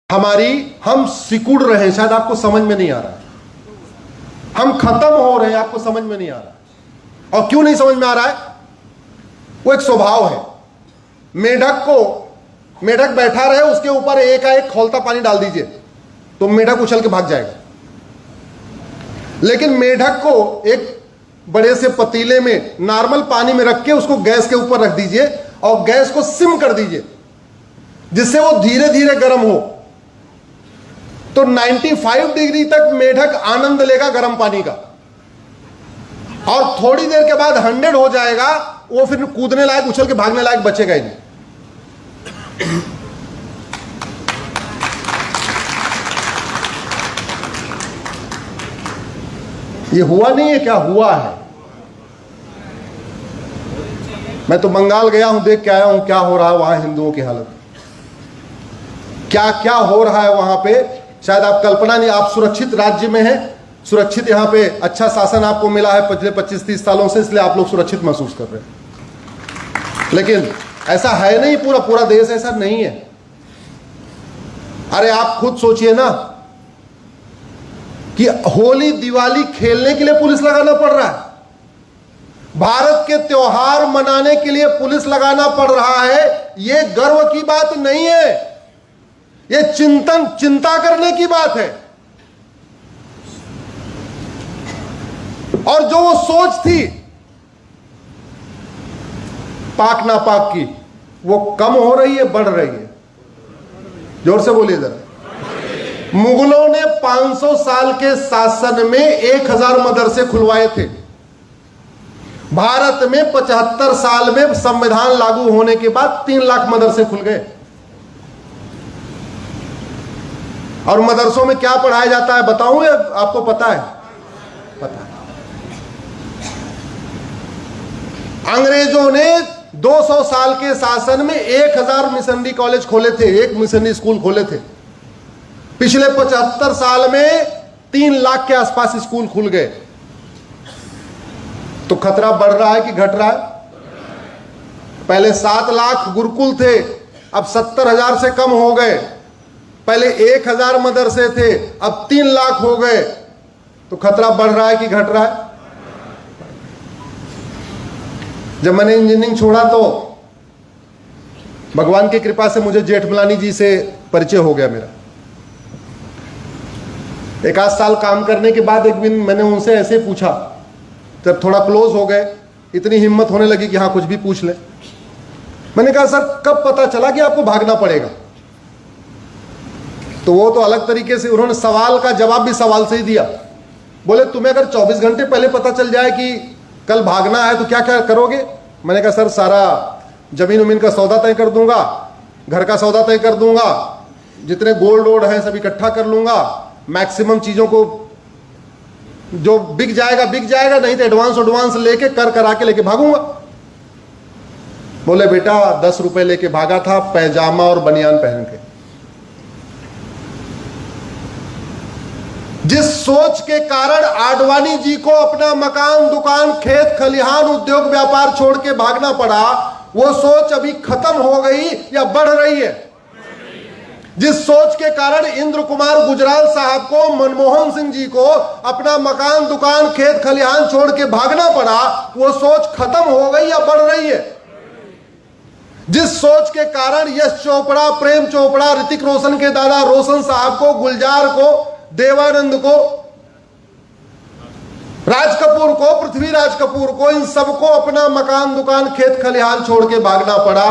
हम सिकुड़ रहे हैं, शायद आपको समझ में नहीं आ रहा है। हम खत्म हो रहे हैं, आपको समझ में नहीं आ रहा है। और क्यों नहीं समझ में आ रहा है? वो एक स्वभाव है। मेढक बैठा रहे, उसके ऊपर एक खौलता पानी डाल दीजिए तो मेढक उछल के भाग जाएगा। लेकिन मेढक को एक बड़े से पतीले में नॉर्मल पानी में रख के उसको गैस के ऊपर रख दीजिए और गैस को सिम कर दीजिए जिससे वो धीरे धीरे गर्म हो, तो 95 डिग्री तक मेढक आनंद लेगा गर्म पानी का। और थोड़ी देर के बाद 100 हो जाएगा, वो फिर कूदने लायक, उछल के भागने लायक बचेगा ही नहीं। ये हुआ नहीं है, क्या हुआ है? मैं तो बंगाल गया हूं, देख के आया हूं क्या हो रहा है वहां हिंदुओं की हालत, क्या क्या हो रहा है वहां पे। शायद आप कल्पना नहीं, आप सुरक्षित राज्य में हैं, सुरक्षित यहां पे अच्छा शासन आपको मिला है पिछले 25-30 सालों से, इसलिए आप लोग सुरक्षित महसूस कर रहे हैं। लेकिन ऐसा है नहीं, पूरा देश ऐसा नहीं है। अरे आप खुद सोचिए ना कि होली दिवाली खेलने के लिए पुलिस लगाना पड़ रहा है, भारत के त्योहार मनाने के लिए पुलिस लगाना पड़ रहा है। यह गर्व की बात नहीं है, यह चिंता करने की बात है। और जो वो सोच थी पाक ना पाक की, वो कम हो रही है, बढ़ रही है। जोर से बोलिए जरा। मुगलों ने 500 साल के शासन में 1000 मदरसे खुलवाए थे। भारत में 75 साल में संविधान लागू होने के बाद 3 लाख मदरसे खुल गए। और मदरसों में क्या पढ़ाया जाता है बताऊं, या आपको पता है? पता है। अंग्रेजों ने 200 साल के शासन में 1000 मिशनरी कॉलेज खोले थे, एक मिशनरी स्कूल खोले थे। पिछले 75 साल में 3 लाख के आसपास स्कूल खुल गए। तो खतरा बढ़ रहा है कि घट रहा है? पहले 7 लाख गुरुकुल थे, अब 70,000 से कम हो गए। पहले 1000 मदरसे थे, अब 3 लाख हो गए। तो खतरा बढ़ रहा है कि घट रहा है? जब मैंने इंजीनियरिंग छोड़ा तो भगवान की कृपा से मुझे जेठमलानी जी से परिचय हो गया मेरा। 1 साल काम करने के बाद एक दिन मैंने उनसे ऐसे पूछा, जब थोड़ा क्लोज हो गए, इतनी हिम्मत होने लगी कि हाँ कुछ भी पूछ ले। मैंने कहा सर कब पता चला कि आपको भागना पड़ेगा? तो वो तो अलग तरीके से उन्होंने सवाल का जवाब भी सवाल से ही दिया। बोले तुम्हें अगर 24 घंटे पहले पता चल जाए कि कल भागना है तो क्या क्या करोगे? मैंने कहा सर सारा जमीन उमीन का सौदा तय कर दूंगा, घर का सौदा तय कर दूंगा, जितने गोल्ड वोल्ड हैं सब इकट्ठा कर लूंगा, मैक्सिमम चीजों को जो बिक जाएगा, नहीं तो एडवांस लेके करा के लेके भागूंगा। बोले बेटा 10 रुपए लेके भागा था, पैजामा और बनियान पहन के। जिस सोच के कारण आडवाणी जी को अपना मकान, दुकान, खेत खलिहान, उद्योग व्यापार छोड़ के भागना पड़ा, वो सोच अभी खत्म हो गई या बढ़ रही है? जिस सोच के कारण इंद्र कुमार गुजराल साहब को, मनमोहन सिंह जी को अपना मकान, दुकान, खेत खलिहान छोड़ के भागना पड़ा, वो सोच खत्म हो गई या बढ़ रही है? जिस सोच के कारण यश चोपड़ा, प्रेम चोपड़ा, ऋतिक रोशन के दादा रोशन साहब को, गुलजार को, देवानंद को, राज कपूर को, पृथ्वीराज कपूर को, इन सबको अपना मकान, दुकान, खेत खलिहान छोड़ के भागना पड़ा,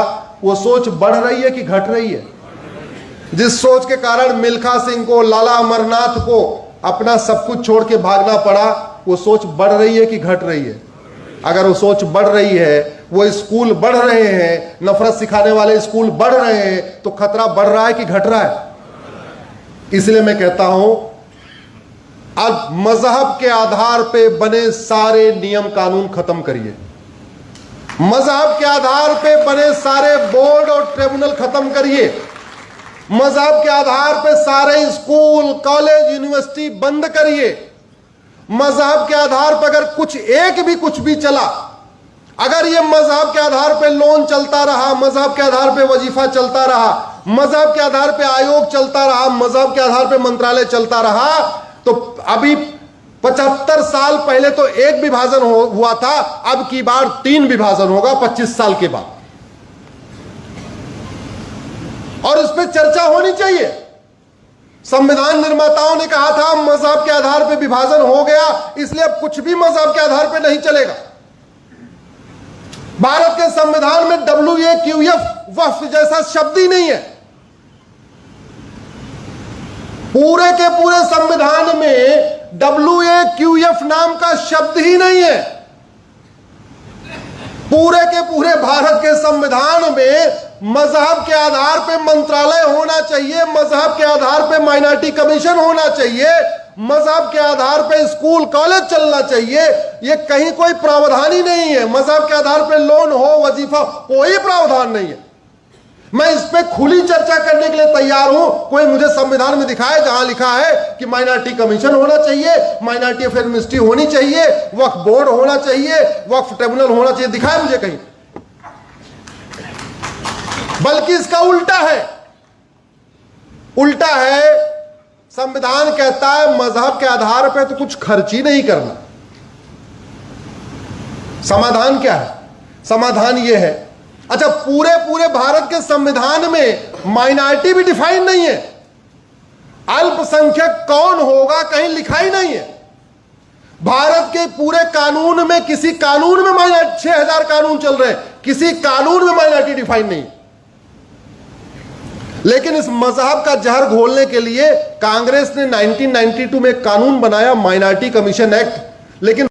वो सोच बढ़ रही है कि घट रही है? जिस सोच के कारण मिल्खा सिंह को, लाला अमरनाथ को अपना सब कुछ छोड़ के भागना पड़ा, वो सोच बढ़ रही है कि घट रही है? अगर वो सोच बढ़ रही है, वो स्कूल बढ़ रहे हैं, नफरत सिखाने वाले स्कूल बढ़ रहे हैं, तो खतरा बढ़ रहा है कि घट रहा है? इसलिए मैं कहता हूं अब मजहब के आधार पे बने सारे नियम कानून खत्म करिए। मजहब के आधार पे बने सारे बोर्ड और ट्रिब्यूनल खत्म करिए। मजहब के आधार पे सारे स्कूल, कॉलेज, यूनिवर्सिटी बंद करिए। मजहब के आधार पर अगर कुछ भी चला, अगर ये मजहब के आधार पे लोन चलता रहा, मजहब के आधार पे वजीफा चलता रहा, मजहब के आधार पे आयोग चलता रहा, मजहब के आधार पे मंत्रालय चलता रहा, तो अभी 75 साल पहले तो एक विभाजन हुआ था, अब की बार 3 विभाजन होगा 25 साल के बाद, और इस पर चर्चा होनी चाहिए। संविधान निर्माताओं ने कहा था मजहब के आधार पे विभाजन हो गया, इसलिए अब कुछ भी मजहब के आधार पे नहीं चलेगा। भारत के संविधान में WAQF वक्फ जैसा शब्द ही नहीं है। पूरे के पूरे संविधान में WAQF नाम का शब्द ही नहीं है। पूरे के पूरे भारत के संविधान में मजहब के आधार पे मंत्रालय होना चाहिए, मजहब के आधार पे माइनॉरिटी कमीशन होना चाहिए, मजहब के आधार पे स्कूल कॉलेज चलना चाहिए। ये कहीं कोई प्रावधान ही नहीं है। मजहब के आधार पे लोन हो, वजीफा, कोई प्रावधान नहीं है। मैं इस पे खुली चर्चा करने के लिए तैयार हूं। कोई मुझे संविधान में दिखाए जहां लिखा है कि माइनॉरिटी कमीशन होना चाहिए, माइनॉरिटी अफेयर मिनिस्ट्री होनी चाहिए, वक्फ बोर्ड होना चाहिए, वक्फ ट्रिब्यूनल होना चाहिए, दिखाए मुझे कहीं। बल्कि इसका उल्टा है। उल्टा है, संविधान कहता है मजहब के आधार पर तो कुछ खर्च ही नहीं करना। समाधान क्या है? समाधान यह है, अच्छा पूरे पूरे भारत के संविधान में माइनॉरिटी भी डिफाइन नहीं है। अल्पसंख्यक कौन होगा कहीं लिखा ही नहीं है। भारत के पूरे कानून में, किसी कानून में माइनॉरिटी, 6000 कानून चल रहे हैं, किसी कानून में माइनॉरिटी डिफाइन नहीं। लेकिन इस मजहब का जहर घोलने के लिए कांग्रेस ने 1992 में एक कानून बनाया, माइनॉरिटी कमीशन एक्ट। लेकिन